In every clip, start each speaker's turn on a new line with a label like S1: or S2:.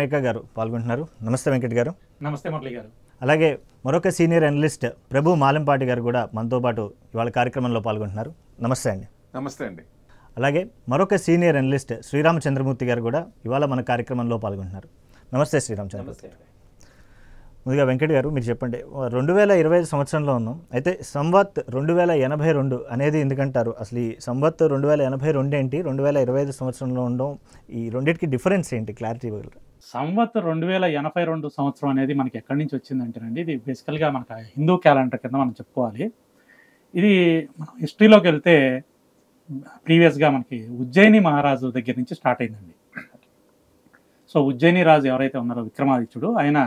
S1: వెంకట గారు పాల్గొంటున్నారు. నమస్తే వెంకట్ గారు.
S2: నమస్తే మురళి గారు.
S1: అలాగే మరొక సీనియర్ అనలిస్ట్ ప్రభు మాలంపాటి గారు కూడా మనతో పాటు ఇవాళ కార్యక్రమంలో పాల్గొంటున్నారు. నమస్తే అండి.
S3: నమస్తే అండి.
S1: అలాగే మరొక సీనియర్ అనలిస్ట్ శ్రీరామచంద్రమూర్తి గారు కూడా ఇవాళ మన కార్యక్రమంలో పాల్గొంటున్నారు. నమస్తే శ్రీరామచంద్రమూర్తి. ముందుగా వెంకట్ గారు మీరు చెప్పండి, 2025 సంవత్సరంలో ఉన్నాం. అయితే సంవత్ 2082 అనేది ఎందుకంటారు? అసలు ఈ సంవత్ 2082 ఏంటి, 2025 సంవత్సరంలో ఉండడం, ఈ రెండింటికి డిఫరెన్స్ ఏంటి? క్లారిటీ ఇవ్వగలరు?
S2: సంవత్ 2082 సంవత్సరం అనేది మనకి ఎక్కడి నుంచి వచ్చిందంటేనండి, ఇది బేసికల్గా మనకు హిందూ క్యాలెండర్ కింద మనం చెప్పుకోవాలి. ఇది మనం హిస్టరీలోకి వెళ్తే ప్రీవియస్గా మనకి ఉజ్జయిని మహారాజు దగ్గర నుంచి స్టార్ట్ అయిందండి. సో ఉజ్జయిని రాజు ఎవరైతే ఉన్నారో విక్రమాదిత్యుడు, ఆయన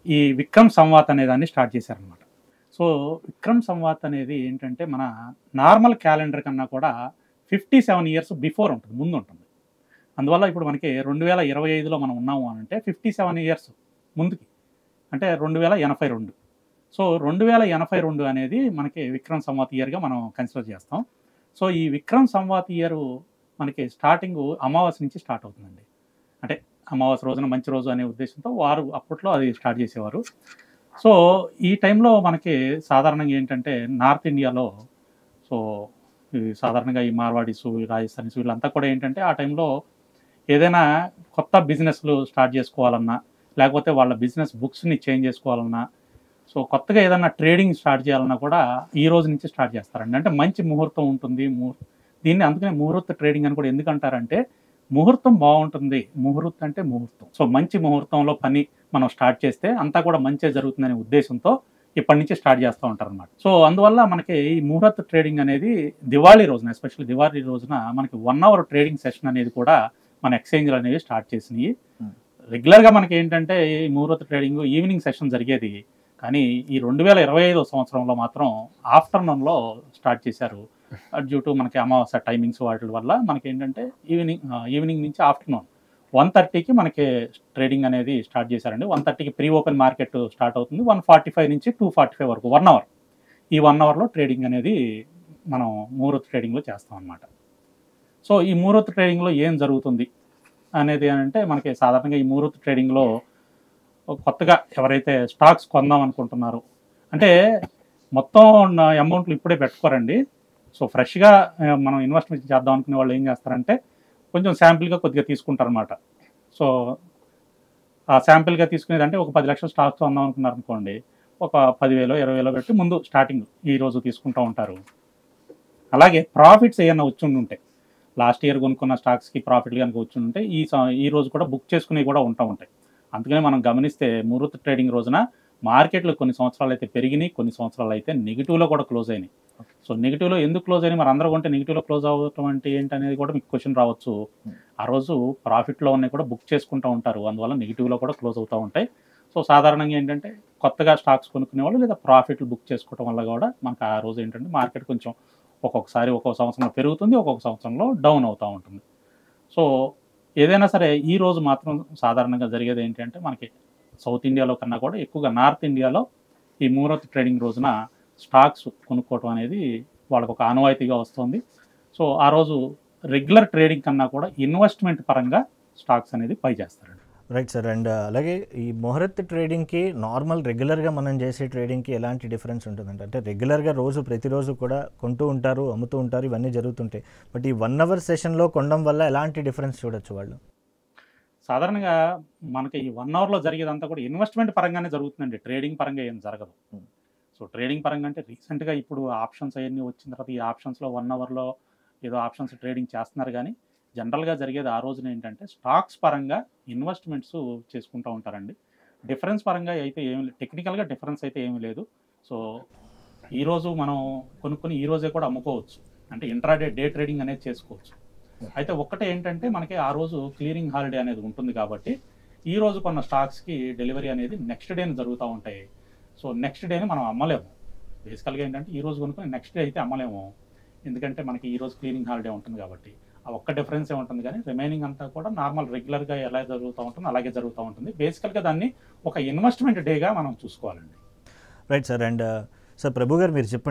S2: ఈ విక్రమ్ సంవాత్ అనే దాన్ని స్టార్ట్ చేశారనమాట. సో విక్రమ్ సంవాత్ అనేది ఏంటంటే మన నార్మల్ క్యాలెండర్ కన్నా కూడా 57 ఇయర్స్ బిఫోర్ ఉంటుంది, ముందు ఉంటుంది. అందువల్ల ఇప్పుడు మనకి 2025లో మనం ఉన్నాము అని అంటే 57 ఇయర్స్ ముందుకి, అంటే 2082. సో 2082 అనేది మనకి విక్రమ్ సంవాత్ ఇయర్గా మనం కన్సిడర్ చేస్తాం. సో ఈ విక్రమ్ సంవాత్ ఇయర్ మనకి స్టార్టింగ్ అమావాస్య నుంచి స్టార్ట్ అవుతుందండి. అంటే అమావాస్య రోజున మంచి రోజు అనే ఉద్దేశంతో వారు అప్పట్లో అది స్టార్ట్ చేసేవారు. సో ఈ టైంలో మనకి సాధారణంగా ఏంటంటే నార్త్ ఇండియాలో, సో సాధారణంగా ఈ మార్వాడీస్, రాజస్థానీస్ వీళ్ళంతా కూడా ఏంటంటే ఆ టైంలో ఏదైనా కొత్త బిజినెస్లు స్టార్ట్ చేసుకోవాలన్నా, లేకపోతే వాళ్ళ బిజినెస్ బుక్స్ని చేంజ్ చేసుకోవాలన్నా, సో కొత్తగా ఏదైనా ట్రేడింగ్ స్టార్ట్ చేయాలన్నా కూడా ఈ రోజు నుంచి స్టార్ట్ చేస్తారండి. అంటే మంచి ముహూర్తం ఉంటుంది. దీన్ని అందుకనే ముహూర్త ట్రేడింగ్ అని కూడా ఎందుకంటారంటే, ముహూర్తం బాగుంటుంది. ముహూర్తం అంటే ముహూర్తం. సో మంచి ముహూర్తంలో పని మనం స్టార్ట్ చేస్తే అంతా కూడా మంచిగా జరుగుతుందనే ఉద్దేశంతో ఇప్పటి నుంచి స్టార్ట్ చేస్తూ ఉంటారు అన్నమాట. సో అందువల్ల మనకి ఈ ముహూర్త ట్రేడింగ్ అనేది దివాళీ రోజున, ఎస్పెషల్లీ దివాళీ రోజున మనకి 1 అవర్ ట్రేడింగ్ సెషన్ అనేది కూడా మన ఎక్స్చేంజ్లు అనేవి స్టార్ట్ చేసినాయి. రెగ్యులర్గా మనకి ఏంటంటే ఈ ముహూర్త ట్రేడింగ్ ఈవినింగ్ సెషన్ జరిగేది, కానీ ఈ 2025 సంవత్సరంలో మాత్రం ఆఫ్టర్నూన్లో స్టార్ట్ చేశారు. డ్యూ టు మనకి అమావాస్య టైమింగ్స్ వాటి వల్ల మనకి ఏంటంటే ఈవినింగ్ నుంచి ఆఫ్టర్నూన్ 1:30కి మనకి ట్రేడింగ్ అనేది స్టార్ట్ చేశారండి. 1:30కి ప్రీ ఓపెన్ మార్కెట్ స్టార్ట్ అవుతుంది. 1:45 నుంచి 2:45 వరకు 1 అవర్. ఈ 1 అవర్లో ట్రేడింగ్ అనేది మనం ముహూర్త ట్రేడింగ్లో చేస్తాం అన్నమాట. సో ఈ ముహూర్త ట్రేడింగ్లో ఏం జరుగుతుంది అనేది అంటే, మనకి సాధారణంగా ఈ ముహూర్త ట్రేడింగ్లో కొత్తగా ఎవరైతే స్టాక్స్ కొందాం అనుకుంటున్నారో, అంటే మొత్తం అమౌంట్లు ఇప్పుడే పెట్టుకోరండి. సో ఫ్రెష్గా మనం ఇన్వెస్ట్మెంట్ చేద్దాం అనుకునే వాళ్ళు ఏం చేస్తారంటే, కొంచెం శాంపిల్గా కొద్దిగా తీసుకుంటారనమాట. సో ఆ శాంపిల్గా తీసుకునేది అంటే ఒక 10 లక్షల స్టాక్స్ కొందాం అనుకున్నారు అనుకోండి, ఒక 10,000 20,000 పెట్టి ముందు స్టార్టింగ్ ఈరోజు తీసుకుంటూ ఉంటారు. అలాగే ప్రాఫిట్స్ ఏమైనా వచ్చి ఉంటాయి, లాస్ట్ ఇయర్ కొనుక్కున్న స్టాక్స్కి ప్రాఫిట్లు కనుక వచ్చి ఉంటే ఈ రోజు కూడా బుక్ చేసుకునేవి కూడా ఉంటాయి. అందుకని మనం గమనిస్తే ముహూర్త ట్రేడింగ్ రోజున మార్కెట్లో కొన్ని సంవత్సరాలు అయితే పెరిగినాయి, కొన్ని సంవత్సరాలు అయితే నెగిటివ్లో కూడా క్లోజ్ అయినాయి. సో నెగిటివ్లో ఎందుకు క్లోజ్ అయినాయి, మరి అందరూ కొంటే నెగిటివ్లో క్లోజ్ అవ్వటం అంటే ఏంటనేది కూడా మీకు క్వశ్చన్ రావచ్చు. ఆ రోజు ప్రాఫిట్లో ఉన్నాయి కూడా బుక్ చేసుకుంటూ ఉంటారు, అందువల్ల నెగిటివ్లో కూడా క్లోజ్ అవుతూ ఉంటాయి. సో సాధారణంగా ఏంటంటే కొత్తగా స్టాక్స్ కొనుక్కునే వాళ్ళు లేదా ప్రాఫిట్లు బుక్ చేసుకోవడం వల్ల కూడా మనకు ఆ రోజు ఏంటంటే మార్కెట్ కొంచెం ఒక్కొక్కసారి ఒక్కొక్క సంవత్సరంలో పెరుగుతుంది, ఒక్కొక్క సంవత్సరంలో డౌన్ అవుతూ ఉంటుంది. సో ఏదైనా సరే ఈ రోజు మాత్రం సాధారణంగా జరిగేది ఏంటంటే, మనకి సౌత్ ఇండియాలో కన్నా కూడా ఎక్కువగా నార్త్ ఇండియాలో ఈ ముహూర్త ట్రేడింగ్ రోజున స్టాక్స్ కొనుక్కోవడం అనేది వాళ్ళకు ఒక ఆనవాయితీగా వస్తుంది. సో ఆ రోజు రెగ్యులర్ ట్రేడింగ్ కన్నా కూడా ఇన్వెస్ట్మెంట్ పరంగా స్టాక్స్ అనేది పై చేస్తారండి.
S1: Right sir. అండ్ అలాగే ఈ ముహూర్త ట్రేడింగ్కి నార్మల్ రెగ్యులర్గా మనం చేసే ట్రేడింగ్కి ఎలాంటి డిఫరెన్స్ ఉంటుందంటే, అంటే రెగ్యులర్గా ప్రతిరోజు కూడా కొంటూ ఉంటారు, అమ్ముతూ ఉంటారు, ఇవన్నీ జరుగుతుంటాయి. బట్ ఈ 1 అవర్ సెషన్లో కొనడం వల్ల ఎలాంటి డిఫరెన్స్ చూడొచ్చు వాళ్ళు?
S2: సాధారణంగా మనకి ఈ 1 అవర్లో జరిగేదంతా కూడా ఇన్వెస్ట్మెంట్ పరంగానే జరుగుతుందండి, ట్రేడింగ్ పరంగా ఏం జరగదు. సో ట్రేడింగ్ పరంగా అంటే రీసెంట్గా ఇప్పుడు ఆప్షన్స్ అవన్నీ వచ్చిన తర్వాత ఈ ఆప్షన్స్లో 1 అవర్లో ఏదో ఆప్షన్స్ ట్రేడింగ్ చేస్తున్నారు, కానీ జనరల్గా జరిగేది ఆ రోజున ఏంటంటే స్టాక్స్ పరంగా ఇన్వెస్ట్మెంట్స్ చేసుకుంటూ ఉంటారండి. డిఫరెన్స్ పరంగా అయితే ఏమి లేదు, టెక్నికల్గా డిఫరెన్స్ అయితే ఏమీ లేదు. సో ఈరోజు మనం కొనుక్కొని ఈ రోజే కూడా అమ్ముకోవచ్చు, అంటే డే ట్రేడింగ్ అనేది చేసుకోవచ్చు. అయితే ఒక్కటే ఏంటంటే మనకి ఆ రోజు క్లియరింగ్ హాలిడే అనేది ఉంటుంది కాబట్టి ఈ రోజు కొన్న స్టాక్స్కి డెలివరీ అనేది నెక్స్ట్ డేని జరుగుతూ ఉంటాయి. సో నెక్స్ట్ డేని మనం అమ్మలేము. బేసికల్గా ఏంటంటే ఈ రోజు కొనుక్కొని నెక్స్ట్ డే అయితే అమ్మలేము, ఎందుకంటే మనకి ఈ రోజు క్లియరింగ్ హాలిడే ఉంటుంది కాబట్టి. ఆ ఒక్క డిఫరెన్సే ఉంటుంది, కానీ రిమైనింగ్ అంతా కూడా నార్మల్ రెగ్యులర్గా ఎలా జరుగుతూ ఉంటుంది అలాగే జరుగుతూ ఉంటుంది. బేసికల్గా దాన్ని ఒక ఇన్వెస్ట్మెంట్ డేగా మనం చూసుకోవాలండి.
S1: Right sir. అండ్ సార్ ప్రభు గారు మీరు చెప్పండి.